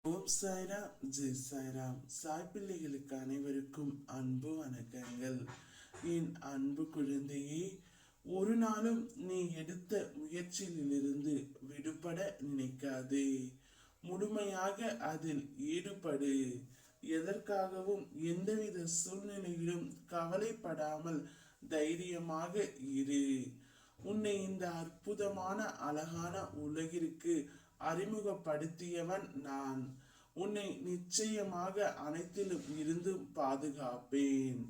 ஓம் சாய்ராம், ஜெய் சாய்ராம். சாய் பிள்ளைகளுக்கு அனைவருக்கும் அன்பு வணக்கங்கள். என் அன்பு குழந்தையே, ஒரு நாளும் நீ எடுத்த முயற்சியிலிருந்து விடுபட நினைக்காதே. முழுமையாக அதில் ஈடுபடு. எதற்காகவும் எந்தவித சூழ்நிலையிலும் கவலைப்படாமல் தைரியமாக இரு. உன்னை இந்த அற்புதமான அழகான உலகிற்கு அறிமுகப்படுத்தியவன் நான். உன்னை நிச்சயமாக அனைத்திலும் இருந்து பாதுகாப்பேன்.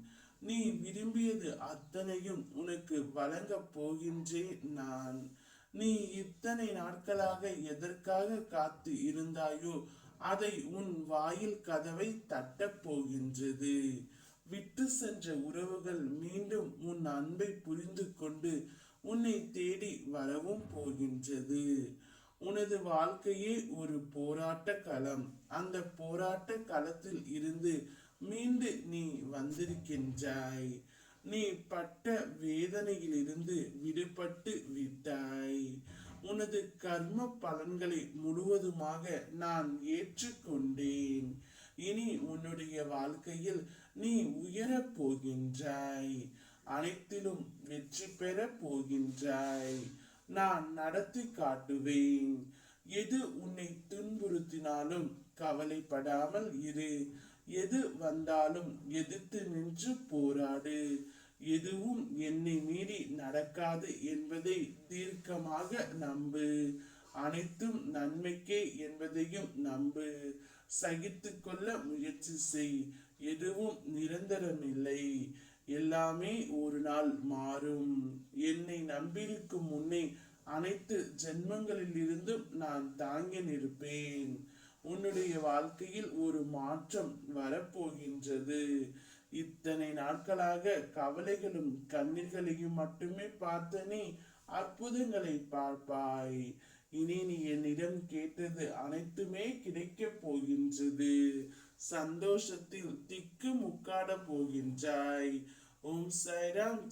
நீ விரும்பியது அத்தனையும் உனக்கு வழங்கப் போகின்றேன் நான். நீ இத்தனை நாட்களாக எதற்காக காத்து இருந்தாயோ அதை உன் வாயில் கதவை தட்டப் போகின்றது. விட்டு சென்ற உறவுகள் மீண்டும் உன் அன்பை புரிந்து கொண்டு உன்னை தேடி வரவும் போகின்றது. உனது வாழ்க்கையே ஒரு போராட்ட களம். அந்த போராட்ட களத்தில் இருந்து மீண்டு நீ வந்திருக்கின்றாய். நீ பட்ட வேதனையிலிருந்து விடுபட்டு விட்டாய். உனது கர்ம பலன்களை முழுவதுமாக நான் ஏற்றுக்கொண்டேன். இனி உன்னுடைய வாழ்க்கையில் நீ உயரப் போகின்றாய். அனைத்திலும் வெற்றி பெற போகின்றாய். நான் நடத்தி காட்டுவேன். எது உன்னை துன்புறுத்தினாலும் கவலைப்படாமல் இரு. எது வந்தாலும் எதிர்த்து நின்று போராடு. எதுவும் என்னை மீறி நடக்காது என்பதை தீர்க்கமாக நம்பு. அனைத்தும் நன்மைக்கே என்பதையும் நம்பு. சகித்து கொள்ள முயற்சி செய். எதுவும் நிரந்தரமில்லை. எல்லாமே ஒரு நாள் மாறும். என்னை நம்பியிருக்கும் முன்னே அனைத்து ஜென்மங்களில் இருந்தும் நான் தாங்கி நிற்பேன். உன்னுடைய வாழ்க்கையில் ஒரு மாற்றம் வரப்போகின்றது. இத்தனை நாட்களாக கவலைகளும் கண்ணீர்களையும் மட்டுமே பார்த்த நீ அற்புதங்களை பார்ப்பாய். இனி நீ என்னிடம் கேட்டது அனைத்துமே கிடைக்க போகின்றது. சந்தோஷத்தில் திக்கு முக்காட போகின்றாய். ஓம் சாய்ராம்.